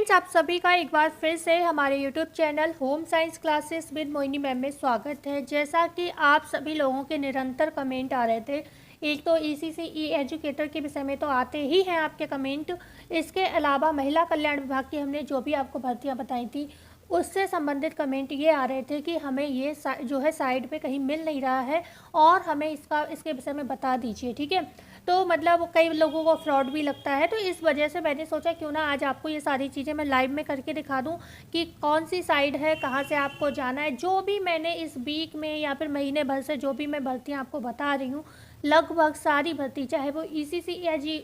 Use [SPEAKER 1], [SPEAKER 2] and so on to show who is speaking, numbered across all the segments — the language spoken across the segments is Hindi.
[SPEAKER 1] फ्रेंड्स, आप सभी का एक बार फिर से हमारे YouTube channel home science classes with Mohini ma'am में स्वागत है। जैसा कि आप सभी लोगों के निरंतर कमेंट आ रहे थे, एक तो ईसीसी ई एजुकेटर के विषय में तो आते ही हैं आपके कमेंट। इसके अलावा महिला कल्याण विभाग की हमने जो भी आपको भर्तियां बताई थी उससे संबंधित कमेंट ये आ रहे थे कि हमें ये जो है साइड पे कहीं मिल नहीं रहा है और हमें इसके विषय में बता दीजिए। ठीक है, तो मतलब कई लोगों को फ्रॉड भी लगता है, तो इस वजह से मैंने सोचा क्यों ना आज आपको ये सारी चीज़ें मैं लाइव में करके दिखा दूं कि कौन सी साइड है, कहाँ से आपको जाना है। जो भी मैंने इस वीक में या फिर महीने भर से जो भी मैं भर्तियाँ आपको बता रही हूँ, लगभग सारी भर्ती, चाहे वो ईसीसी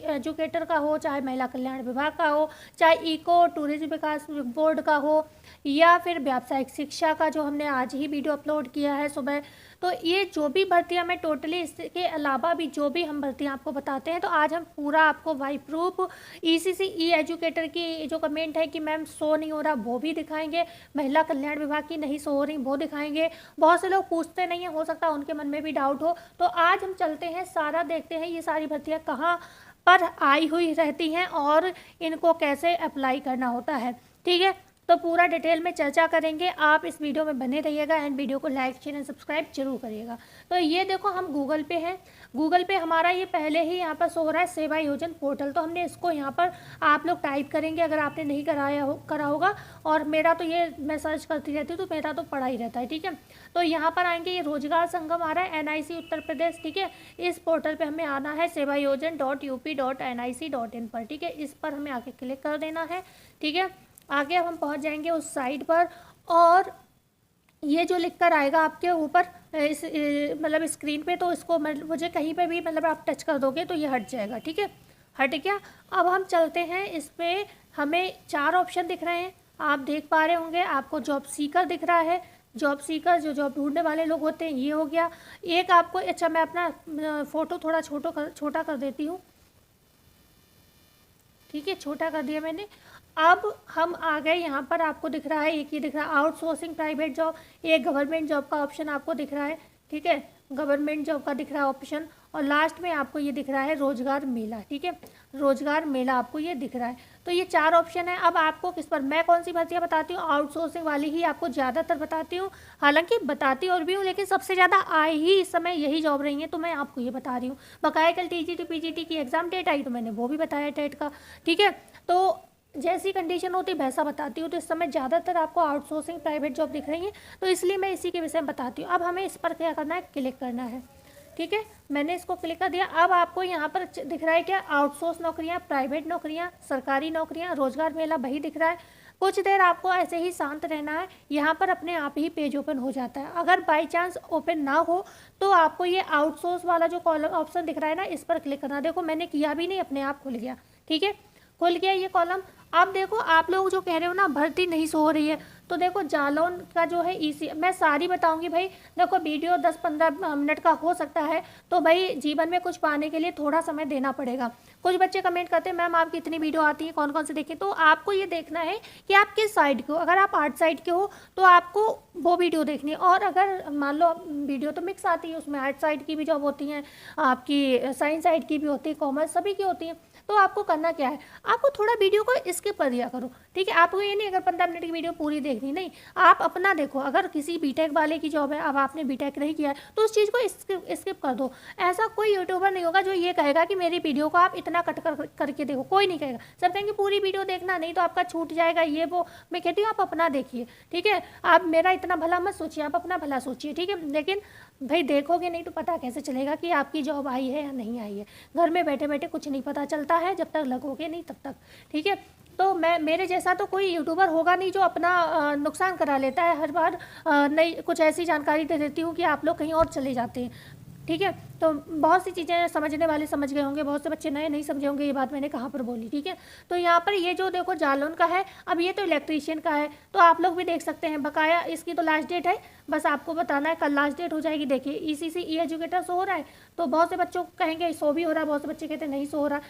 [SPEAKER 1] एजुकेटर का हो, चाहे महिला कल्याण विभाग का हो, चाहे इको टूरिज्म विकास बोर्ड का हो, या फिर व्यावसायिक शिक्षा का जो हमने आज ही वीडियो अपलोड किया है सुबह, तो ये जो भी भर्तियां मैं टोटली, इसके अलावा भी जो भी हम भर्तियां आपको बताते हैं, तो आज हम पूरा आपको वाई प्रूफ ईसीसी ई एजुकेटर की जो कमेंट है कि मैम शो नहीं हो रहा वो भी दिखाएंगे, महिला कल्याण विभाग की नहीं शो हो रही वो दिखाएंगे। बहुत से लोग पूछते नहीं है, हो सकता है उनके मन में भी डाउट हो, तो आज हम चलते हैं, सारा देखते हैं ये सारी भर्तियाँ कहाँ पर आई हुई रहती हैं और इनको कैसे अप्लाई करना होता है। ठीक है, तो पूरा डिटेल में चर्चा करेंगे। आप इस वीडियो में बने रहिएगा एंड वीडियो को लाइक शेयर एंड सब्सक्राइब जरूर करिएगा। तो ये देखो, हम गूगल पे हैं, गूगल पे हमारा ये पहले ही यहाँ पर शो हो रहा है सेवा योजन पोर्टल। तो हमने इसको यहाँ पर आप लोग टाइप करेंगे अगर आपने नहीं करा होगा, और मेरा तो ये मैं सर्च करती रहती हूँ तो मेरा तो पड़ा ही रहता है। ठीक है, तो यहाँ पर आएंगे, ये रोजगार संगम आ रहा है NIC उत्तर प्रदेश। ठीक है, इस पोर्टल पर हमें आना है sevayojan.up.nic.in पर। ठीक है, इस पर हमें आके क्लिक कर देना है। ठीक है, आगे अब हम पहुंच जाएंगे उस साइट पर, और ये जो लिख कर आएगा आपके ऊपर इस मतलब स्क्रीन पे, तो इसको मुझे कहीं पे भी मतलब आप टच कर दोगे तो ये हट जाएगा। ठीक है, हट गया। अब हम चलते हैं, इस पर हमें 4 ऑप्शन दिख रहे हैं, आप देख पा रहे होंगे। आपको जॉब सीकर दिख रहा है, जॉब सीकर जो जॉब ढूंढने वाले लोग होते हैं, ये हो गया एक आपको। अच्छा, मैं अपना फ़ोटो थोड़ा छोटा कर देती हूँ। ठीक है, छोटा कर दिया मैंने। अब हम आ गए यहाँ पर, आपको दिख रहा है एक ये दिख रहा है आउटसोर्सिंग प्राइवेट जॉब, एक गवर्नमेंट जॉब का ऑप्शन आपको दिख रहा है। ठीक है, गवर्नमेंट जॉब का दिख रहा है ऑप्शन, और लास्ट में आपको ये दिख रहा है रोजगार मेला। ठीक है, रोजगार मेला आपको ये दिख रहा है। तो ये 4 ऑप्शन है। अब आपको किस पर, मैं कौन सी भर्तियाँ बताती हूँ, आउटसोर्सिंग वाली ही आपको ज़्यादातर बताती हूँ। हालांकि बताती और भी हूँ, लेकिन सबसे ज़्यादा आई ही इस समय यही जॉब रही है, तो मैं आपको ये बता रही हूँ। बकाया कल TGT PGT की एग्ज़ाम डेट आई तो मैंने वो भी बताया टेट का। ठीक है, तो जैसी कंडीशन होती है वैसा बताती हूँ। तो इस समय ज़्यादातर आपको आउटसोर्सिंग प्राइवेट जॉब दिख रही है, तो इसलिए मैं इसी के विषय में बताती हूँ। अब हमें इस पर क्या करना है, क्लिक करना है। ठीक है, मैंने इसको क्लिक कर दिया। अब आपको यहाँ पर दिख रहा है क्या, आउटसोर्स नौकरियाँ, प्राइवेट नौकरियाँ, सरकारी नौकरियाँ, रोजगार मेला, वही दिख रहा है। कुछ देर आपको ऐसे ही शांत रहना है, यहाँ पर अपने आप ही पेज ओपन हो जाता है। अगर बाई चांस ओपन ना हो तो आपको ये आउटसोर्स वाला जो कॉलम ऑप्शन दिख रहा है ना, इस पर क्लिक करना। देखो, मैंने किया भी नहीं, अपने आप खुल गया। ठीक है, खुल गया ये कॉलम। अब देखो, आप लोग जो कह रहे हो ना भर्ती नहीं शो हो रही है, तो देखो जालौन का जो है ईसी, मैं सारी बताऊंगी भाई। देखो, वीडियो 10-15 मिनट का हो सकता है, तो भाई जीवन में कुछ पाने के लिए थोड़ा समय देना पड़ेगा। कुछ बच्चे कमेंट करते हैं मैम आपकी इतनी वीडियो आती है, कौन कौन से देखें, तो आपको ये देखना है कि आप किस साइड के हो। अगर आप आर्ट साइड के हो तो आपको वो वीडियो देखनी है, और अगर मान लो वीडियो तो मिक्स आती है, उसमें आर्ट साइड की भी जॉब होती हैं, आपकी साइंस साइड की भी होती है, कॉमर्स सभी की होती है, तो आपको करना क्या है, आपको थोड़ा वीडियो को स्किप कर दिया करो। ठीक है, आपको ये नहीं अगर 15 मिनट की वीडियो पूरी देखनी, नहीं, आप अपना देखो। अगर किसी बीटेक वाले की जॉब है, अब आपने बीटेक नहीं किया है, तो उस चीज़ को स्किप कर दो। ऐसा कोई यूट्यूबर नहीं होगा जो ये कहेगा कि मेरी वीडियो को आप इतना कट करके देखो, कोई नहीं कहेगा। सब कहेंगे पूरी वीडियो देखना, नहीं तो आपका छूट जाएगा ये वो। मैं कहती हूँ आप अपना देखिए। ठीक है, आप मेरा इतना भला मत सोचिए, आप अपना भला सोचिए। ठीक है, लेकिन भाई देखोगे नहीं तो पता कैसे चलेगा कि आपकी जॉब आई है या नहीं आई है। घर में बैठे बैठे कुछ नहीं पता चलता है, जब तक लगोगे नहीं तब तक। ठीक है, तो मेरे जैसा तो कोई यूट्यूबर होगा नहीं जो अपना नुकसान करा लेता है हर बार। नई कुछ ऐसी जानकारी दे देती हूँ कि आप लोग कहीं और चले जाते हैं। ठीक है, तो बहुत सी चीज़ें समझने वाले समझ गए होंगे, बहुत से बच्चे नए नहीं समझे होंगे ये बात मैंने कहाँ पर बोली। ठीक है, तो यहाँ पर ये जो देखो जालौन का है, अब ये तो इलेक्ट्रीशियन का है, तो आप लोग भी देख सकते हैं। बकाया इसकी तो लास्ट डेट है, बस आपको बताना है, कल लास्ट डेट हो जाएगी। देखिए ईसीसी ई एजुकेटर शो हो रहा है, तो बहुत से बच्चों को कहेंगे शो भी हो रहा है, बहुत से बच्चे कहते हैं नहीं शो हो रहा,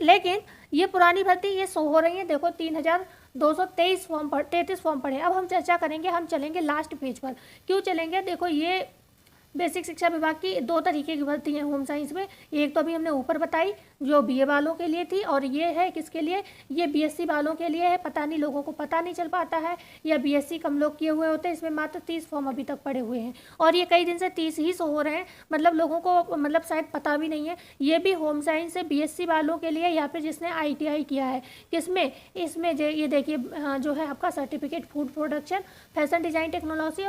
[SPEAKER 1] लेकिन ये पुरानी भर्ती ये शो हो रही है। देखो 3223 फॉर्म पर 33 फॉर्म पड़े। अब हम चर्चा करेंगे, हम चलेंगे लास्ट पेज पर। क्यों चलेंगे, देखो ये बेसिक शिक्षा विभाग की 2 तरीके की भर्ती है होम साइंस में। एक तो अभी हमने ऊपर बताई जो बीए वालों के लिए थी, और ये है किसके लिए, ये बीएससी वालों के लिए है। पता नहीं लोगों को पता नहीं चल पाता है, या बीएससी कम लोग किए हुए होते हैं। इसमें मात्र 30 फॉर्म अभी तक पड़े हुए हैं, और ये कई दिन से 30 ही शो हो रहे हैं, मतलब लोगों को मतलब शायद पता भी नहीं है। ये भी होम साइंस है बीएससी वालों के लिए, या फिर जिसने आईटीआई किया है। किसमें, इसमें ये देखिए जो है आपका certificate food production, fashion design technology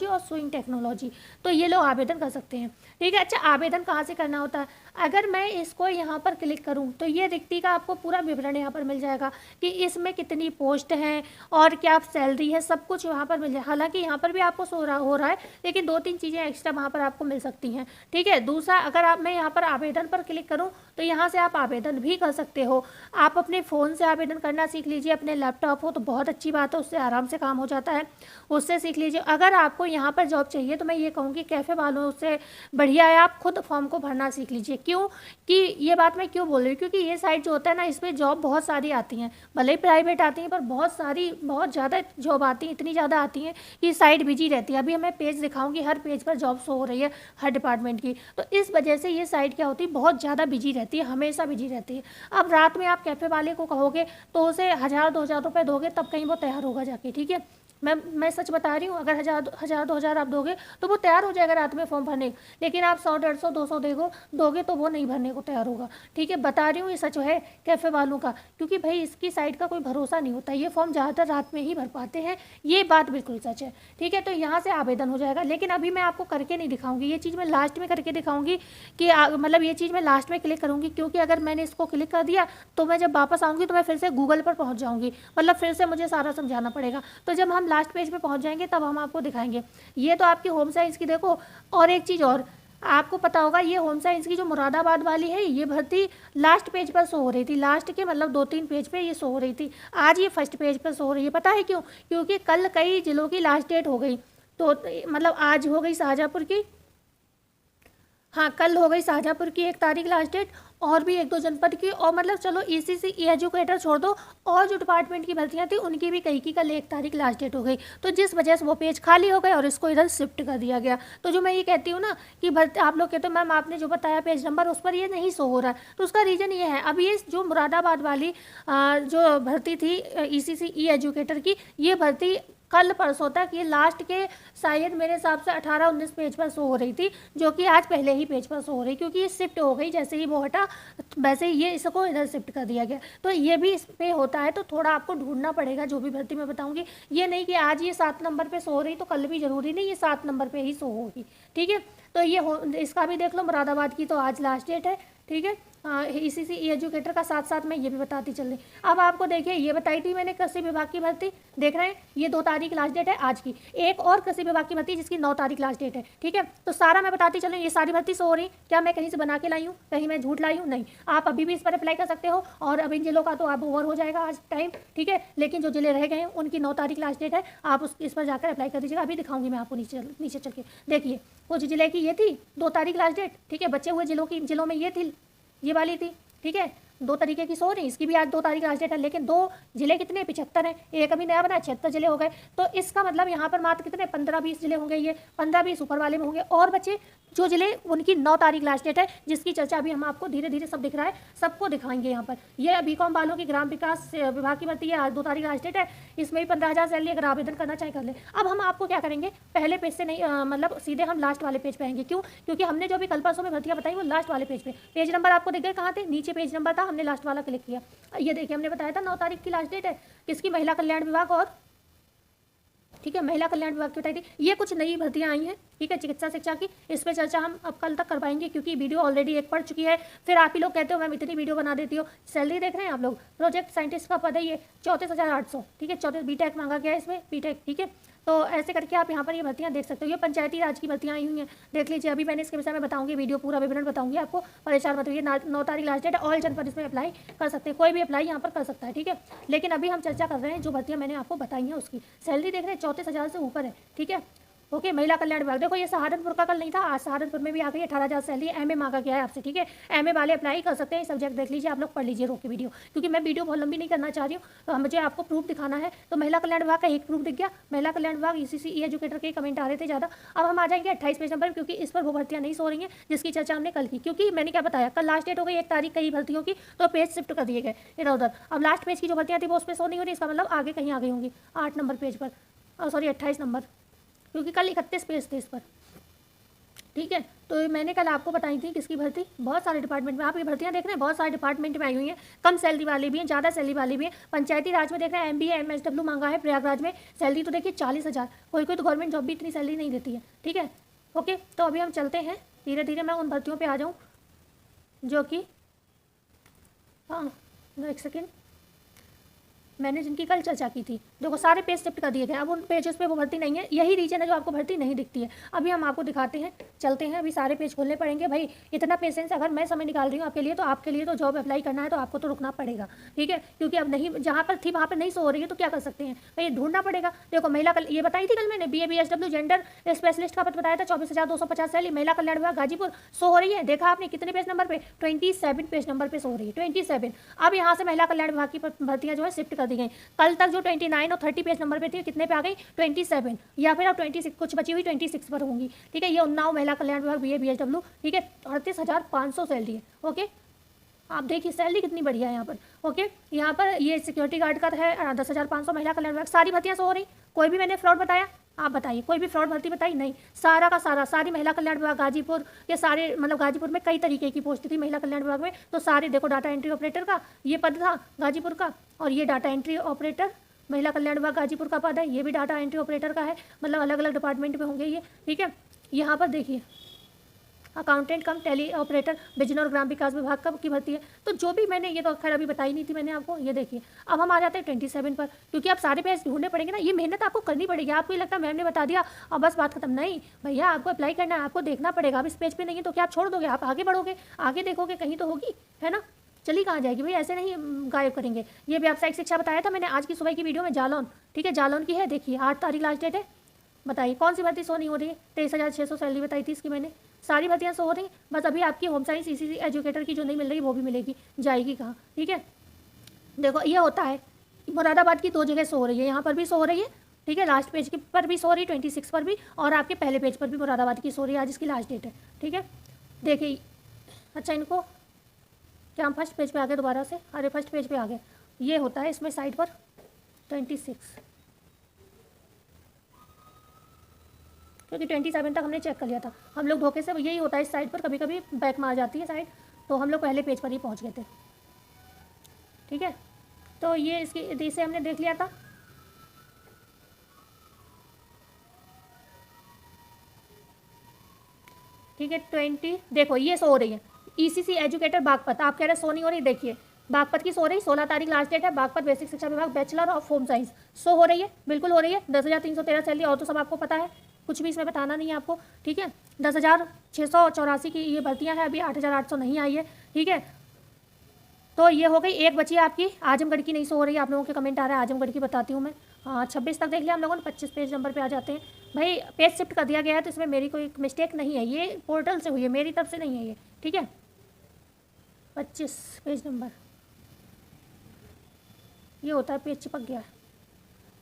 [SPEAKER 1] और स्विंग टेक्नोलॉजी, तो ये लोग आवेदन कर सकते हैं। ठीक है। अच्छा, आवेदन कहाँ से करना होता है? अगर मैं इसको यहाँ पर क्लिक करूँ तो ये रिक्ति का आपको पूरा विवरण यहाँ पर मिल जाएगा कि इसमें कितनी पोस्ट हैं और क्या सैलरी है, सब कुछ यहाँ पर मिल जाए। हालांकि यहाँ पर भी आपको हो रहा है, लेकिन 2-3 चीज़ें एक्स्ट्रा वहाँ पर आपको मिल सकती हैं। ठीक है। दूसरा, अगर मैं यहाँ पर आवेदन पर क्लिक करूँ तो यहाँ से आप आवेदन भी कर सकते हो। आप अपने फ़ोन से आवेदन करना सीख लीजिए, अपने लैपटॉप हो तो बहुत अच्छी बात है, उससे आराम से काम हो जाता है, उससे सीख लीजिए। अगर आपको यहाँ पर जॉब चाहिए तो मैं ये कहूँगी कैफ़े वालों से बढ़िया है आप खुद फॉर्म को भरना सीख लीजिए। क्यों कि ये बात मैं क्यों बोल रही हूँ, क्योंकि ये साइट जो होता है ना, इसमें जॉब बहुत सारी आती हैं, भले ही प्राइवेट आती हैं, पर बहुत ज़्यादा जॉब आती हैं, इतनी ज़्यादा आती हैं कि साइट बिजी रहती है। अभी हमें पेज दिखाऊंगी, हर पेज पर जॉब शो हो रही है हर डिपार्टमेंट की, तो इस वजह से ये साइट क्या होती है, बहुत ज़्यादा बिजी रहती है, हमेशा बिजी रहती है। अब रात में आप कैफ़े वाले को कहोगे तो उसे 1000-2000 रुपये दोगे तब कहीं वो तैयार होगा जाके। ठीक है। मैं सच बता रही हूँ, अगर 1000-2000 आप दोगे तो वो तैयार हो जाएगा रात में फॉर्म भरने। लेकिन आप 100-150-200 दोगे तो वो नहीं भरने को तैयार होगा। ठीक है। बता रही हूँ, ये सच है कैफ़े वालों का, क्योंकि भाई इसकी साइट का कोई भरोसा नहीं होता, ये फॉर्म ज़्यादातर रात में ही भर पाते हैं, ये बात बिल्कुल सच है। ठीक है। तो यहाँ से आवेदन हो जाएगा, लेकिन अभी मैं आपको करके नहीं दिखाऊंगी, ये चीज़ मैं लास्ट में करके दिखाऊंगी कि मतलब ये चीज़ मैं लास्ट में क्लिक करूँगी, क्योंकि अगर मैंने इसको क्लिक कर दिया तो मैं जब वापस आऊँगी तो मैं फिर से गूगल पर पहुँच जाऊँगी, मतलब फिर से मुझे सारा समझाना पड़ेगा। तो जब हम लास्ट पेज पे पहुंच जाएंगे तब हम आपको दिखाएंगे। ये तो आपकी होम साइंस की देखो। और एक चीज़ और आपको पता होगा, ये होम साइंस की जो मुरादाबाद वाली है, ये भर्ती लास्ट पेज पर शो हो रही थी, लास्ट के मतलब 2-3 पेज पे ये शो हो रही थी। आज ये फर्स्ट पेज पर शो हो रही है। पता है क्यों? क्योंकि कल कई जिलों की लास्ट डेट हो गई, तो मतलब आज हो गई शाहजहाँपुर की, हाँ कल हो गई शाहजहाँपुर की 1 तारीख लास्ट डेट, और भी 1-2 जनपद की, और मतलब चलो ईसीसी एजुकेटर छोड़ दो, और जो डिपार्टमेंट की भर्तियां थी उनकी भी कई की कल 1 तारीख लास्ट डेट हो गई, तो जिस वजह से वो पेज खाली हो गए और इसको इधर शिफ्ट कर दिया गया। तो जो मैं ये कहती हूँ ना कि आप लोग कहते हो मैम आपने जो बताया पेज नंबर उस पर ये नहीं शो हो रहा है, तो उसका रीज़न ये है, अब ये जो मुरादाबाद वाली जो भर्ती थी ईसीसी एजुकेटर की, ये भर्ती कल परसों तक ये लास्ट के शायद मेरे हिसाब से 18-19 पेज पर शो हो रही थी, जो कि आज पहले ही पेज पर शो हो रही, क्योंकि ये शिफ्ट हो गई, जैसे ही वो हटा वैसे ही ये इसको इधर शिफ्ट कर दिया गया। तो ये भी इस पर होता है, तो थोड़ा आपको ढूंढना पड़ेगा। जो भी भर्ती मैं बताऊंगी, ये नहीं कि आज ये 7 नंबर पर शो हो रही तो कल भी जरूरी नहीं ये 7 नंबर पर ही शो होगी। ठीक है। तो ये इसका भी देख लो, मुरादाबाद की तो आज लास्ट डेट है। ठीक है। इसी से एजुकेटर का साथ साथ मैं ये भी बताती चल रही। अब आपको देखिए, ये बताई थी मैंने कृषि विभाग की भर्ती, देख रहे हैं ये 2 तारीख लास्ट डेट है आज की। एक और कृषि विभाग की भर्ती जिसकी 9 तारीख लास्ट डेट है। ठीक है। तो सारा मैं बताती चल रही, ये सारी भर्ती शो हो रही। क्या मैं कहीं से बना के लाई हूँ, कहीं मैं झूठ लाई हूँ? नहीं। आप अभी भी इस पर अप्लाई कर सकते हो, और अब इन जिलों का तो आप ओवर हो जाएगा आज टाइम। ठीक है। लेकिन जो जिले रह गए हैं उनकी 9 तारीख लास्ट डेट है, आप इस पर जाकर अप्लाई कर दीजिएगा। अभी दिखाऊंगी मैं आपको नीचे चल के। देखिए वो जो जिले की ये थी 2 तारीख लास्ट डेट। ठीक है। बचे हुए जिलों में ये थी, ये वाली थी। ठीक है। 2 तरीके की सो रही, इसकी भी आज 2 तारीख लास्ट डेट है, लेकिन 2 जिले कितने 75 हैं, एक अभी नया बना 76 जिले हो गए। तो इसका मतलब यहाँ पर मात्र कितने 15-20 जिले होंगे, ये 15-20 ऊपर वाले में होंगे, और बच्चे जो जिले उनकी 9 तारीख लास्ट डेट है, जिसकी चर्चा अभी हम आपको धीरे धीरे सब दिख रहा है, सबको दिखाएंगे यहाँ पर। ये बीकॉम वालों की ग्राम विकास विभाग की भर्ती है, आज 2 तारीख लास्ट डेट है, इसमें भी 15,000 सैलरी, अगर आवेदन करना चाहे कर ले। अब हम आपको क्या करेंगे, पहले पेज से नहीं मतलब सीधे हम लास्ट वाले पेज पे आएंगे। क्यों? क्योंकि हमने जो अभी कल परसों में भर्तियाँ बताई वो लास्ट वाले पेज पे, पेज नंबर आपको दिख गए कहाँ थे, नीचे पेज नंबर था, हमने लास्ट वाला क्लिक किया। ये देखिए हमने बताया था 9 तारीख की लास्ट डेट है, किसकी, महिला कल्याण विभाग, और ठीक है महिला कल्याण विभाग की बताई थी। ये कुछ नई भर्तियां आई हैं। ठीक है। चिकित्सा शिक्षा की, इस पर चर्चा हम अब कल तक कर पाएंगे, क्योंकि वीडियो ऑलरेडी एक पड़ चुकी है। फिर आप ही लोग कहते हो मैम इतनी वीडियो बना देती हो। सैलरी देख रहे हैं आप लोग, प्रोजेक्ट साइंटिस्ट का पद है ये 34,800। ठीक है। 34 बीटेक मांगा गया है इसमें, बीटेक। ठीक है। तो ऐसे करके आप यहाँ पर ये भर्तियाँ देख सकते हो। ये पंचायती राज की भर्तियाँ आई हुई हैं, देख लीजिए। अभी मैंने इसके विषय में बताऊंगी, वीडियो पूरा विवरण बताऊंगी आपको, परेशान मत होइए। 9 तारीख लास्ट डेट, ऑल जनपद इसमें अप्लाई कर सकते हैं, कोई भी अप्लाई यहाँ पर कर सकता है। ठीक है। लेकिन अभी हम चर्चा कर रहे हैं जो भर्तियाँ मैंने आपको बताई हैं उसकी। सैलरी देख रहे हैं 34,000 से ऊपर है। ठीक है। ओके, महिला कल्याण विभाग। देखो ये सहारनपुर का कल नहीं था, आज सहारनपुर में भी आ गई 18,000 सैलरी। एमए मांगा गया है आपसे, ठीक है, एमए वाले अप्लाई कर सकते हैं। सब्जेक्ट देख लीजिए, आप लोग पढ़ लीजिए रोक के वीडियो, क्योंकि मैं वीडियो बहुत लंबी नहीं करना चाह रही हूँ, तो मुझे आपको प्रूफ दिखाना है। तो महिला कल्याण विभाग का एक प्रूफ दिख गया, महिला कल्याण विभाग ईसीसी ई एजुकेटर के कमेंट आ रहे थे ज़्यादा। अब हम आ जाएंगे 28 पेज नंबर, क्योंकि इस पर वो भर्तियाँ नहीं सो रही हैं जिसकी चर्चा हमने कल की, क्योंकि मैंने क्या बताया, कल लास्ट डेट हो गई 1 तारीख कई भर्तियों की, तो पेज शिफ्ट कर दिए गए इधर उधर। अब लास्ट पेज की जो भर्तियाँ थी वो उस पर सो नहीं हो रही, इसका मतलब आगे कहीं आ गई होंगी 8 नंबर पेज पर, सॉरी 28 नंबर, क्योंकि कल 31 पेज थे इस पर, ठीक है। तो मैंने कल आपको बताई थी किसकी भर्ती, बहुत सारे डिपार्टमेंट में आप ये भर्तियां देख रहे हैं, बहुत सारे डिपार्टमेंट में आई हुई हैं, कम सैलरी वाली भी हैं, ज़्यादा सैलरी वाली भी हैं। पंचायती राज में देख रहे हैं एमबीए एमएसडब्ल्यू मांगा है प्रयागराज में, सैलरी तो देखिए 40,000। कोई कोई तो गवर्नमेंट जॉब भी इतनी सैलरी नहीं देती है, ठीक है। ओके, तो अभी हम चलते हैं धीरे धीरे, मैं उन भर्तियों पर आ जाऊँ जो कि, हाँ एक सेकेंड, मैंने जिनकी कल चर्चा की थी। देखो सारे पेज शिफ्ट कर दिए गए, अब उन पेजेस पे वो भर्ती नहीं है, यही रीजन है जो आपको भर्ती नहीं दिखती है। अभी हम आपको दिखाते हैं, चलते हैं, अभी सारे पेज खोलने पड़ेंगे भाई, इतना पेशेंस अगर मैं समय निकाल रही हूँ आपके लिए, तो आपके लिए तो जॉब अप्लाई करना है तो आपको तो रुकना पड़ेगा, ठीक है, क्योंकि अब नहीं, जहाँ पर थी वहाँ पर नहीं सो हो रही है तो क्या कर सकते हैं भाई, ढूंढना पड़ेगा। देखो महिला कल ये बताई थी कल मैंने, BA-BSW जेंडर स्पेशलिस्ट का पद बताया था, 24,250 सैलरी, महिला कल्याण विभाग गाजीपुर, सो हो रही है। देखा आपने कितने पेज नंबर पे, 27 पेज नंबर पे सो हो रही है, 27। अब यहाँ से महिला कल्याण विभाग की भर्तियाँ जो है शिफ्ट कर दी गई। कल तक जो 29 और 30 पेज नंबर पे थी, कितने पे आ गई, 27, या फिर अब 26 कुछ बची हुई 26 पर होंगी, ठीक है। ये उन्नाव महिला कल्याण विभाग BA-BSW, ठीक है, 38,500 सैलरी है। ओके, आप देखिए सैलरी कितनी बढ़िया है यहाँ पर। ओके, यहाँ पर ये सिक्योरिटी गार्ड का है 10,500, महिला कल्याण विभाग, सारी भर्तियाँ सो हो रही। कोई भी मैंने फ्रॉड बताया, आप बताइए, कोई भी फ्रॉड भर्ती बताई, नहीं, सारा का सारा, सारी महिला कल्याण विभाग गाजीपुर, ये सारे मतलब गाजीपुर में कई तरीके की पोस्ट थी महिला कल्याण विभाग में, तो सारे देखो, डाटा एंट्री ऑपरेटर का ये पद था गाजीपुर का, और ये डाटा एंट्री ऑपरेटर महिला कल्याण विभाग गाजीपुर का पद है, ये भी डाटा एंट्री ऑपरेटर का है, मतलब अलग अलग डिपार्टमेंट में होंगे ये, ठीक है। यहाँ पर देखिए अकाउंटेंट कम टेली ऑपरेटर बिजली और ग्राम विकास विभाग का की भर्ती है। तो जो भी मैंने, ये तो खैर अभी बताई नहीं थी मैंने आपको, ये देखिए। अब हम आ जाते हैं 27 पर, क्योंकि आप सारे पेज ढूंढने पड़ेंगे ना, ये मेहनत आपको करनी पड़ेगी। आपको ये लगता है मैम ने बता दिया और बस बात खत्म, नहीं भैया, आपको अप्लाई करना है, आपको देखना पड़ेगा। अब इस पेज पर नहीं है तो क्या आप छोड़ दोगे, आप आगे बढ़ोगे, आगे देखोगे, कहीं तो होगी, है ना, चली कहाँ जाएगी भाई, ऐसे नहीं गायब करेंगे। ये व्यावसायिक शिक्षा बताया था मैंने आज की सुबह की वीडियो में, जालौन, ठीक है, जालौन की है, देखिए 8 तारीख लास्ट डेट है। बताइए कौन सी भर्ती सो नहीं हो रही है, 23,600 सैलरी बताई थी इसकी मैंने, सारी भर्तियाँ सो हो रही, बस अभी आपकी होम साइंस ईसीसी एजुकेटर की जो नहीं मिल रही वो भी मिलेगी, जाएगी कहाँ, ठीक है। देखो ये होता है, मुरादाबाद की 2 जगह सो हो रही है, यहाँ पर भी सो हो रही है, ठीक है, लास्ट पेज की पर भी सो रही, 26 पर भी, और आपके पहले पेज पर भी मुरादाबाद की सो रही है, आज इसकी लास्ट डेट है, ठीक है। देखिए, अच्छा इनको क्या हम फर्स्ट पेज पे आ गए दोबारा से, अरे फर्स्ट पेज पे आ गए, ये होता है इसमें साइड पर 26, क्योंकि 27 तक हमने चेक कर लिया था। हम लोग धोखे से, यही होता है इस साइड पर, कभी कभी बैक में आ जाती है साइड, तो हम लोग पहले पेज पर ही पहुंच गए थे, ठीक है। तो ये इसकी इसे हमने देख लिया था, ठीक है। 20 देखो ये सो हो रही है, ईसीसी एजुकेटर बागपत, आप कह रहे सो नहीं हो रही, देखिए बागपत की सो रही, 16 तारीख लास्ट डेट है, बागपत बेसिक शिक्षा विभाग बैचलर ऑफ होम साइंस, सो हो रही है, बिल्कुल हो रही है, 10,313 सैलरी, और तो सब आपको पता है, कुछ भी इसमें बताना नहीं है आपको, ठीक है। 10,684 की ये भर्तियां हैं, अभी 8,800 नहीं आई है, ठीक है। तो ये हो गई, एक बची है आपकी आजमगढ़ की, नहीं सो हो रही है, आप लोगों के कमेंट आ रहा है, आजमगढ़ की बताती हूँ मैं। हाँ 26 तक देख लिया हम लोगों ने, 25 पेज नंबर पे आ जाते हैं भाई, पेज शिफ्ट कर दिया गया है, तो इसमें मेरी कोई मिस्टेक नहीं है, ये पोर्टल से हुई है, मेरी तरफ से नहीं है ये, ठीक है। 25 पेज नंबर, ये होता है पेज चिपक गया है,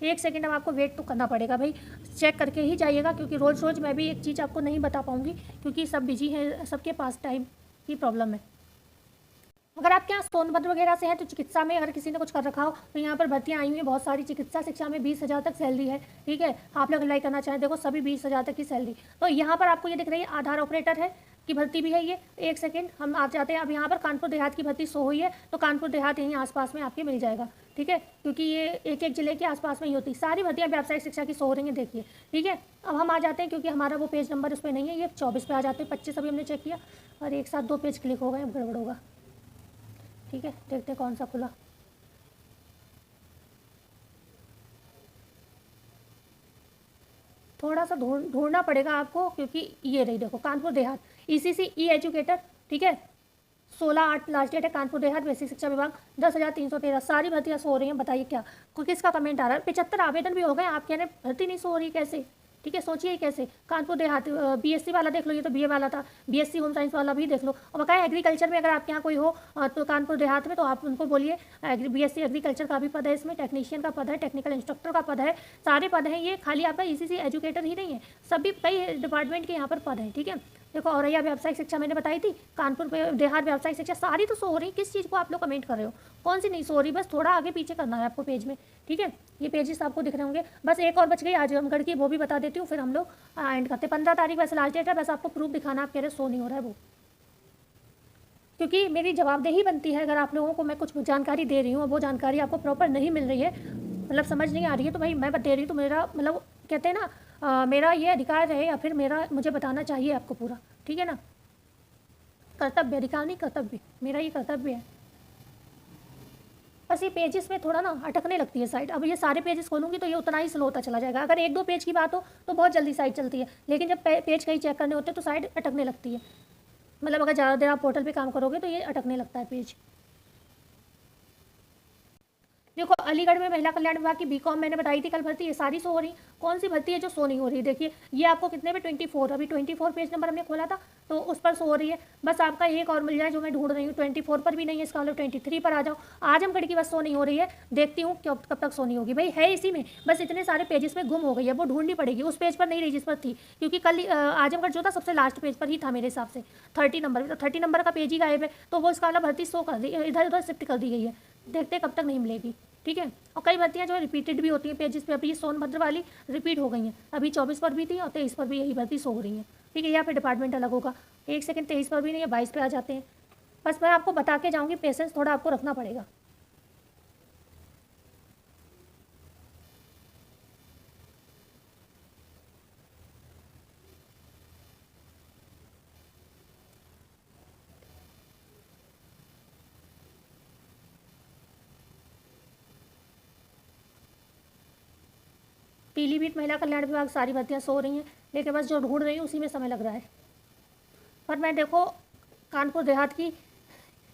[SPEAKER 1] 1 सेकेंड अब आपको वेट तो करना पड़ेगा भाई, चेक करके ही जाइएगा, क्योंकि रोज़ रोज़ मैं भी एक चीज़ आपको नहीं बता पाऊँगी, क्योंकि सब बिजी हैं, सबके पास टाइम की प्रॉब्लम है। अगर आपके यहाँ सोनभद्र वगैरह से हैं तो चिकित्सा में अगर किसी ने कुछ कर रखा हो तो यहाँ पर भर्तियाँ आई हुई हैं बहुत सारी, चिकित्सा शिक्षा में 20,000 तक सैलरी है, ठीक है। आप लोग अप्लाई करना चाहें, देखो सभी 20,000 तक की सैलरी। तो यहाँ पर आपको ये दिख रही है आधार ऑपरेटर है की भर्ती भी है ये, 1 सेकेंड हम आप जाते हैं। अब यहाँ पर कानपुर देहात की भर्ती सो हुई है, तो कानपुर देहात यहीं आसपास में आपके मिल जाएगा, ठीक है, क्योंकि ये एक एक जिले के आसपास में ही होती है। सारी भर्तियाँ व्यावसायिक शिक्षा की सो रही हैं, देखिए, ठीक है। अब हम आ जाते हैं, क्योंकि हमारा वो पेज नंबर उस पर नहीं है, ये 24 पे आ जाते हैं, 25 अभी हमने चेक किया, और एक साथ 2 पेज क्लिक हो गए, अब गड़बड़ होगा, ठीक है। देखते हैं कौन सा खुला, थोड़ा सा ढूंढना पड़ेगा आपको, क्योंकि ये रही देखो कानपुर देहात ईसीसी ई एजुकेटर, ठीक है, 16/8 लास्ट डेट है, कानपुर देहात बेसिक शिक्षा विभाग, 10,313 सारी भर्तियाँ सो रही हैं। बताइए क्या, किसका कमेंट आ रहा है, 75 आवेदन भी हो गए, आप कह रहे हैं भर्ती नहीं सो रही, कैसे, ठीक है, सोचिए कैसे। कानपुर देहात बीएससी वाला देख लो, ये तो बीए वाला था, बीएससी होम साइंस वाला भी देख लो। और बकाया एग्रीकल्चर में अगर आपके यहाँ कोई हो तो कानपुर देहात में, तो आप उनको बोलिए बीएससी एग्रीकल्चर का भी पद है इसमें, टेक्नीशियन का पद है, टेक्निकल इंस्ट्रक्टर का पद है, सारे पद हैं। ये खाली आपका ईसीसी एजुकेटर ही नहीं है, सभी कई डिपार्टमेंट के यहाँ पर पद हैं। ठीक है, देखो औरैया व्यावसायिक शिक्षा मैंने बताई थी, कानपुर देहात व्यावसायिक शिक्षा, सारी तो शो हो रही। किस चीज़ को आप लोग कमेंट कर रहे हो, कौन सी नहीं शो हो रही? बस थोड़ा आगे पीछे करना है आपको पेज में। ठीक है, ये पेजेस आपको दिख रहे होंगे। बस एक और बच गई आजमगढ़ की, वो भी बता देती हूँ, फिर हम लोग एंड करते। 15 तारीख वैसे लास्ट डेट है, बस आपको प्रूफ दिखाना, आप कह रहे शो नहीं हो रहा है वो, क्योंकि मेरी जवाबदेही बनती है। अगर आप लोगों को मैं कुछ जानकारी दे रही हूँ और वो जानकारी आपको प्रॉपर नहीं मिल रही है, मतलब समझ नहीं आ रही है, तो भाई मैं दे रही हूँ तो मेरा मतलब कहते हैं ना मेरा ये अधिकार है, या फिर मेरा मुझे बताना चाहिए आपको पूरा। ठीक है ना, कर्तव्य, अधिकार नहीं कर्तव्य, मेरा ये कर्तव्य है। बस ये पेजेस में थोड़ा ना अटकने लगती है साइट। अब ये सारे पेजेस खोलूंगी तो ये उतना ही स्लो होता चला जाएगा। अगर एक दो पेज की बात हो तो बहुत जल्दी साइट चलती है, लेकिन जब पेज कहीं चेक करने होते हैं तो साइट अटकने लगती है। मतलब अगर ज़्यादा देर आप पोर्टल पे काम करोगे तो ये अटकने लगता है पेज। देखो अलीगढ़ में महिला कल्याण विभाग की बीकॉम मैंने बताई थी कल भर्ती, ये सारी शो हो रही। कौन सी भर्ती है जो शो नहीं हो रही? देखिए ये आपको कितने पे 24, अभी 24 पेज नंबर हमने खोला था तो उस पर शो हो रही है। बस आपका एक और मिल जाए जो मैं ढूंढ रही हूँ, 24 पर भी नहीं है, इसका मतलब 23 पर आ जाओ। आजमगढ़ की बस शो नहीं हो रही है, देखती हूँ कब तक शो नहीं होगी। भाई है इसी में, बस इतने सारे पेजेस में गुम हो गई है, वो ढूंढनी पड़ेगी। उस पेज पर नहीं रही जिस पर थी, क्योंकि कल आजमगढ़ जो था सबसे लास्ट पेज पर ही था मेरे हिसाब से, 30 नंबर, तो 30 नंबर का पेज ही गायब है, तो वो इसका मतलब भर्ती शो कर दी, इधर उधर शिफ्ट कर दी गई है। देखते कब तक नहीं मिलेगी। ठीक है, और कई भर्तियाँ जो है रिपीटेड भी होती हैं पेजेस पे। अभी सोनभद्र वाली रिपीट हो गई हैं, अभी 24 पर भी थी और 23 पर भी यही भर्ती शो हो रही है। ठीक है, यहाँ पे डिपार्टमेंट अलग होगा। एक सेकंड, 23 पर भी नहीं है, 22 पे आ जाते हैं। बस मैं आपको बता के जाऊँगी, पेशेंस थोड़ा आपको रखना पड़ेगा। पीलीभीत महिला कल्याण विभाग सारी भर्तियाँ शो हो रही हैं, लेकिन बस जो ढूंढ रही हूँ उसी में समय लग रहा है। पर मैं देखो कानपुर देहात की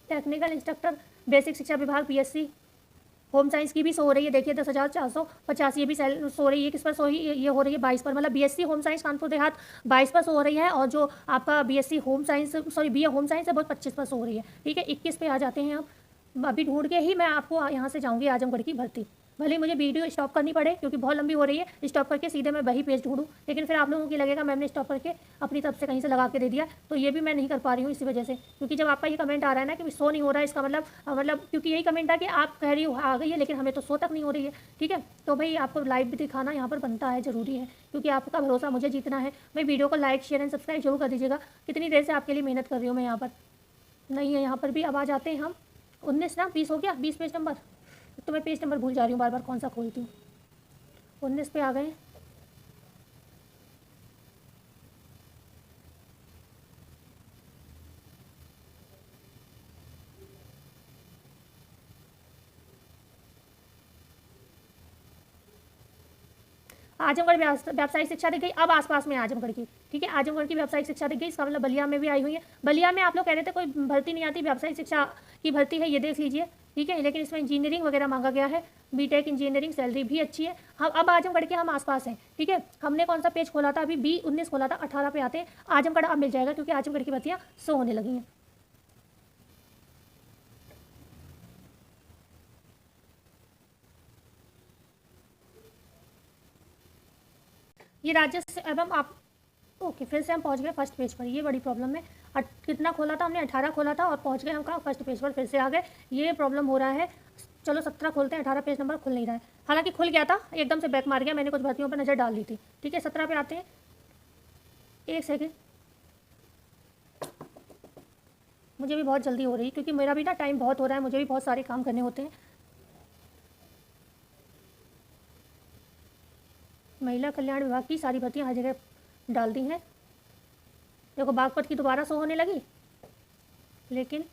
[SPEAKER 1] टेक्निकल इंस्ट्रक्टर बेसिक शिक्षा विभाग पीएससी होम साइंस की भी शो हो रही है। देखिए 10,450 ये भी शो रही है। किस पर शो ही ये हो रही है? 22 पर, मतलब BSc home science Kanpur Dehat 22 पर शो हो रही है, और जो आपका BSc home science BA home science है वो 25 पर शो हो रही है। ठीक है, 21 पे आ जाते हैं आप। अभी ढूंढ के ही मैं आपको यहाँ से जाऊँगी आजमगढ़ की भर्ती। भले मुझे वीडियो स्टॉप करनी पड़े क्योंकि बहुत लंबी हो रही है, स्टॉप करके सीधे मैं वही पेज ढूंढूं, लेकिन फिर आप लोगों की लगेगा मैम ने स्टॉप करके अपनी तरफ से कहीं से लगा के दे दिया, तो ये भी मैं नहीं कर पा रही हूँ इसी वजह से। क्योंकि जब आपका ये कमेंट आ रहा है ना कि शो नहीं हो रहा है, इसका मतलब क्योंकि यही कमेंट है कि आप कह रही हो आ गई है लेकिन हमें तो शो तक नहीं हो रही है। ठीक है, तो भाई आपको लाइव भी दिखाना यहाँ पर बनता है, ज़रूरी है, क्योंकि आपका भरोसा मुझे जीतना है। भाई वीडियो को लाइक शेयर एंड सब्सक्राइब जरूर कर दीजिएगा। कितनी देर से आपके लिए मेहनत कर रही हूँ मैं यहाँ पर। नहीं है यहाँ पर भी। अब आ जाते हैं हम 19 ना 20 हो गया, 20 पेज नंबर, तो मैं पेज नंबर भूल जा रही हूँ बार बार कौन सा खोलती हूँ। 19 पे आ गए। आजमगढ़ व्यावसायिक शिक्षा दिख गई। अब आसपास में आजमगढ़ की, ठीक है, आजमगढ़ की व्यावसायिक शिक्षा दिख गई। इसका मतलब बलिया में भी आई हुई है। बलिया में आप लोग कह रहे थे कोई भर्ती नहीं आती, व्यावसायिक शिक्षा की भर्ती है, ये देख लीजिए। ठीक है, लेकिन इसमें इंजीनियरिंग वगैरह मांगा गया है, बीटेक इंजीनियरिंग, सैलरी भी अच्छी है। हम अब आजमगढ़ के हम आसपास हैं। ठीक है, हमने कौन सा पेज खोला था अभी? B19 खोला था, 18 पे आते हैं। आजमगढ़ अब मिल जाएगा क्योंकि आजमगढ़ की भर्तियाँ शो होने लगी हैं। ये राजस्व एवं आप ओके, फिर से हम पहुंच गए फर्स्ट पेज पर। ये बड़ी प्रॉब्लम है। कितना खोला था हमने? 18 खोला था और पहुंच गए हम कहाँ? फर्स्ट पेज पर फिर से आ गए। ये प्रॉब्लम हो रहा है। चलो 17 खोलते हैं, 18 पेज नंबर खुल नहीं रहा है। हालांकि खुल गया था, एकदम से बैक मार गया, मैंने कुछ भर्तियों पर नज़र डाल दी थी। ठीक है, 17 पे आते हैं। एक सेकेंड, मुझे भी बहुत जल्दी हो रही है क्योंकि मेरा भी ना टाइम बहुत हो रहा है, मुझे भी बहुत सारे काम करने होते हैं। महिला कल्याण विभाग की सारी भर्तियाँ हर जगह डाल दी हैं। देखो बागपत की दोबारा शो होने लगी, लेकिन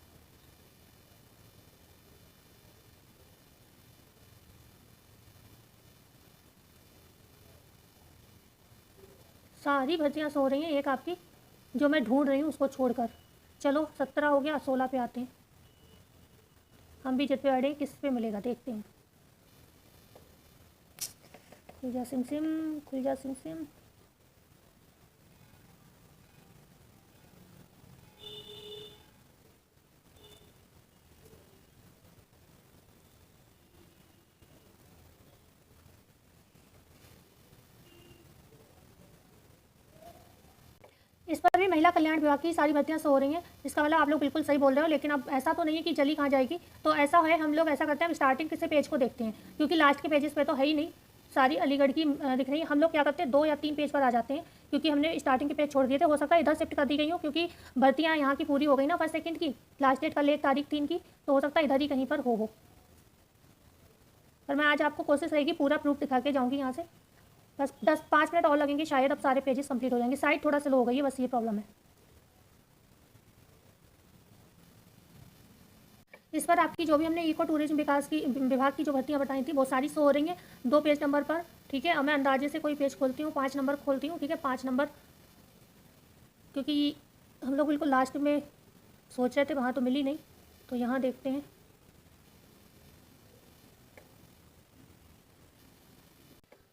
[SPEAKER 1] सारी भर्तियाँ शो हो रही हैं, एक आपकी जो मैं ढूंढ रही हूँ उसको छोड़कर। चलो 17 हो गया, 16 पे आते हैं। हम भी जित पे अड़े, किस पे मिलेगा देखते हैं। खुल जा सिम सिम, खुल जा सिम सिम। महिला कल्याण विभाग की सारी भर्तियाँ शो हो रही हैं। इसका मतलब आप लोग बिल्कुल सही बोल रहे हो, लेकिन अब ऐसा तो नहीं है कि चली कहाँ जाएगी। तो ऐसा है, हम लोग ऐसा करते हैं, हम स्टार्टिंग से पेज को देखते हैं, क्योंकि लास्ट के पेजेस पे तो है ही नहीं, सारी अलीगढ़ की दिख रही है। हम लोग क्या करते हैं, 2 या 3 पेज पर आ जाते हैं, क्योंकि हमने स्टार्टिंग के पेज छोड़ दिए थे। हो सकता है इधर शिफ्ट कर दी गई हो, क्योंकि भर्तियाँ यहाँ की पूरी हो गई ना फर्स्ट सेकंड की, लास्ट डेट कल 1 तारीख 3 की, तो हो सकता है इधर ही कहीं पर हो। पर मैं आज आपको कोशिश रहेगी पूरा प्रूफ दिखा के जाऊँगी यहाँ से। बस 5 मिनट और लगेंगे शायद, अब सारे पेजेस कंप्लीट हो जाएंगे। साइट थोड़ा स्लो हो गई है, बस ये प्रॉब्लम है। इस पर आपकी जो भी हमने इको टूरिज्म विभाग की जो भर्तियाँ बताई थी वो सारी शो हो रही हैं 2 पेज नंबर पर, ठीक है। अब मैं अंदाजे से कोई पेज खोलती हूँ, 5 नंबर खोलती हूँ, ठीक है, 5 नंबर, क्योंकि हम लोग बिल्कुल लास्ट में सोच रहे थे, वहाँ तो मिली नहीं, तो यहाँ देखते हैं।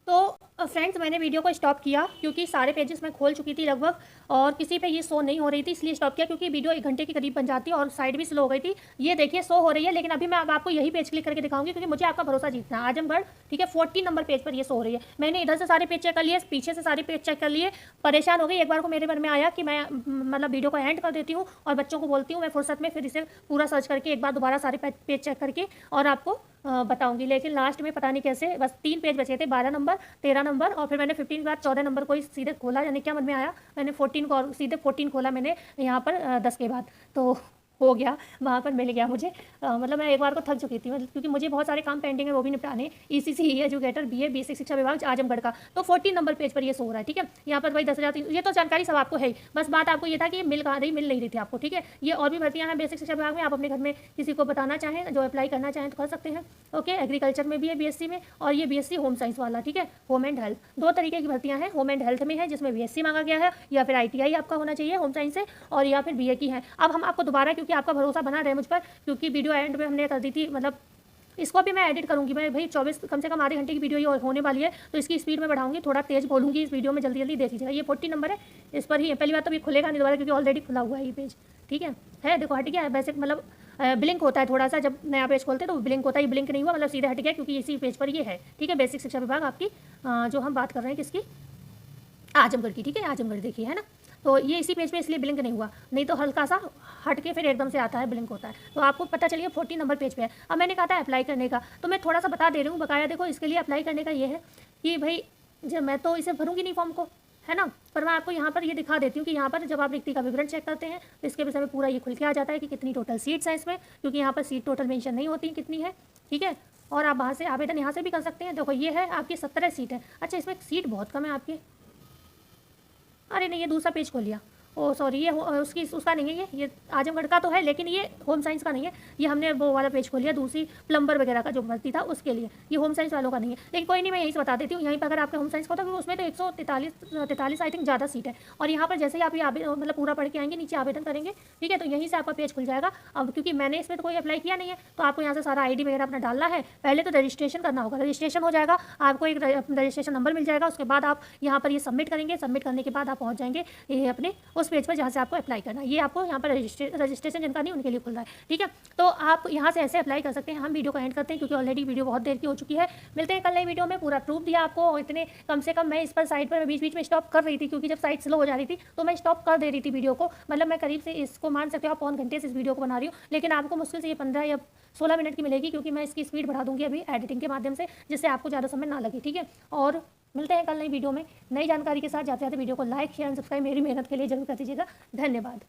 [SPEAKER 1] तो फ्रेंड्स, मैंने वीडियो को स्टॉप किया क्योंकि सारे पेजेस मैं खोल चुकी थी लगभग, और किसी पे ये शो नहीं हो रही थी, इसलिए स्टॉप किया, क्योंकि वीडियो 1 घंटे के करीब बन जाती है और साइड भी स्लो हो गई थी। ये देखिए शो हो रही है, लेकिन अभी मैं अब आपको यही पेज क्लिक करके दिखाऊंगी, क्योंकि मुझे आपका भरोसा जीतना है। आजमगढ़, ठीक है, 14 नंबर पेज पर ये शो हो रही है। मैंने इधर से सारे पेज चेक कर लिए, पीछे से सारे पेज चेक कर लिए, परेशान हो गई। एक बार को मेरे मन में आया कि मैं मतलब वीडियो को एंड कर देती हूँ और बच्चों को बोलती हूँ मैं फुर्सत में फिर इसे पूरा सर्च करके एक बार दोबारा सारे पेज चेक करके और आपको बताऊंगी। लेकिन लास्ट में पता नहीं कैसे बस 3 पेज बचे थे, 12 नंबर, 13 नंबर, और फिर मैंने 15 के बाद 14 नंबर को ही सीधे खोला, यानी क्या मन में आया, मैंने 14 को सीधे 14 खोला मैंने यहाँ पर 10 के बाद, तो हो गया, वहाँ पर मिल गया मुझे। मतलब मैं एक बार को थक चुकी थी, मतलब क्योंकि मुझे बहुत सारे काम पेंडिंग है, वो भी निपटाने। ECC एजुकेटर BA बेसिक शिक्षा विभाग आजमगढ़ का, तो 14 नंबर पेज पर ये शो हो रहा है, ठीक है। यहाँ पर भाई 10,000, ये तो जानकारी सब आपको है ही, बस बात आपको ये था कि मिल नहीं रही थी आपको, ठीक है। ये और भी भर्तियाँ हैं बेसिक शिक्षा विभाग में, आप अपने घर में किसी को बताना चाहें, जो अप्लाई करना चाहें तो कर सकते हैं, ओके। एग्रीकल्चर में भी है BSc में, और ये BSc होम साइंस वाला, ठीक है, होम एंड हेल्थ, 2 तरीके की भर्तियाँ हैं। होम एंड हेल्थ में है जिसमें BSc मांगा गया है, या फिर ITI आपका होना चाहिए होम साइंस से, और या फिर BA की है। अब हम आपको दोबारा, क्योंकि आपका भरोसा बना रहे मुझ पर, क्योंकि वीडियो एंड में हमने कर दी थी, मतलब इसको भी मैं एडिट करूँगी, मैं भाई 24 कम से कम आधे घंटे की वीडियो ये होने वाली है, तो इसकी स्पीड में बढ़ाऊंगी, थोड़ा तेज बोलूँगी इस वीडियो में, जल्दी जल्दी देख लीजिएगा। ये 14 नंबर है, इस पर ही पहली बात तो ये खुलेगा नहीं दोबारा, क्योंकि ऑलरेडी खुला हुआ है ये पेज, ठीक है। देखो हट गया है, वैसे मतलब ब्लिंक होता है थोड़ा सा, जब नया पेज खोलते हैं तो ब्लिंक होता है, ये ब्लिंक नहीं हुआ, मतलब सीधे हट गया, क्योंकि इसी पेज पर ये है, ठीक है। बेसिक शिक्षा विभाग आपकी जो हम बात कर रहे हैं किसकी, आजमगढ़ की, ठीक है, आजमगढ़ देखिए, है ना। तो ये इसी पेज पे इसलिए ब्लिंक नहीं हुआ, नहीं तो हल्का सा हट के फिर एकदम से आता है, ब्लिंक होता है। तो आपको पता चलिए 14 नंबर पेज पे है। अब मैंने कहा था अप्लाई करने का, तो मैं थोड़ा सा बता दे रही हूँ बकाया। देखो इसके लिए अप्लाई करने का ये है कि भाई जब मैं तो इसे भरूंगी नहीं फॉर्म को, है ना, पर मैं आपको यहाँ पर ये दिखा देती हूँ कि यहाँ पर जब आप रिक्ति का विवरण चेक करते हैं तो इसके विषय में पूरा ये खुल के आ जाता है कि कितनी टोटल सीट्स हैं इसमें, क्योंकि यहाँ पर सीट टोटल मेंशन नहीं होती कितनी है, ठीक है। और आप वहाँ से आवेदन यहाँ से भी कर सकते हैं। देखो ये है आपकी 17 सीट है। अच्छा, इसमें सीट बहुत कम है आपकी, अरे नहीं, ये दूसरा पेज खोल लिया, ओ सॉरी, ये उसका नहीं है, ये आजमगढ़ का तो है, लेकिन ये होम साइंस का नहीं है। ये हमने वो वाला पेज खोल लिया, दूसरी प्लम्बर वगैरह का जो भर्ती था उसके लिए, ये होम साइंस वालों का नहीं है। लेकिन कोई नहीं, मैं यहीं से बता देती हूँ। यहीं पर अगर आपके होम साइंस का होता है, उसमें तो 143 आई थिंक ज़्यादा सीट है, और यहाँ पर जैसे ही आप ये मतलब पूरा पढ़ के आएंगे, नीचे आवेदन करेंगे, ठीक है, तो यहीं से आपका पेज खुल जाएगा। अब क्योंकि मैंने इसमें तो कोई अप्लाई किया नहीं है, तो आपको यहाँ से सारा ID वगैरह अपना डालना है। पहले तो रजिस्ट्रेशन करना होगा, रजिस्ट्रेशन हो जाएगा, आपको एक रजिस्ट्रेशन नंबर मिल जाएगा, उसके बाद आप यहाँ पर ये सबमिट करेंगे। सबमिट करने के बाद आप पहुँच जाएंगे ये अपने उस पेज पर जहाँ से आपको अप्लाई करना है। ये आपको यहाँ पर रजिस्ट्रेशन जिनका नहीं उनके लिए खुल रहा है, ठीक है। तो आप यहाँ से ऐसे अप्लाई कर सकते हैं। हम वीडियो को एंड करते हैं, क्योंकि ऑलरेडी वीडियो बहुत देर की हो चुकी है। मिलते हैं कल नई वीडियो में, पूरा प्रूफ दिया आपको। और इतने कम से कम मैं इस पर साइड पर बीच बीच में स्टॉप कर रही थी, क्योंकि जब साइड स्लो हो जा रही थी तो मैं स्टॉप कर दे रही थी वीडियो को। मतलब मैं करीब से इसको मान सकते हो आप 5 घंटे से इस वीडियो को बना रही हूँ, लेकिन आपको मुश्किल से ये 15 या 16 मिनट की मिलेगी, क्योंकि मैं इसकी स्पीड बढ़ा दूंगी अभी एडिटिंग के माध्यम से, जिससे आपको ज़्यादा समय ना लगे, ठीक है। और मिलते हैं कल नई वीडियो में नई जानकारी के साथ। जाते जाते वीडियो को लाइक शेयर एंड सब्सक्राइब मेरी मेहनत के लिए जरूर कर दीजिएगा। धन्यवाद।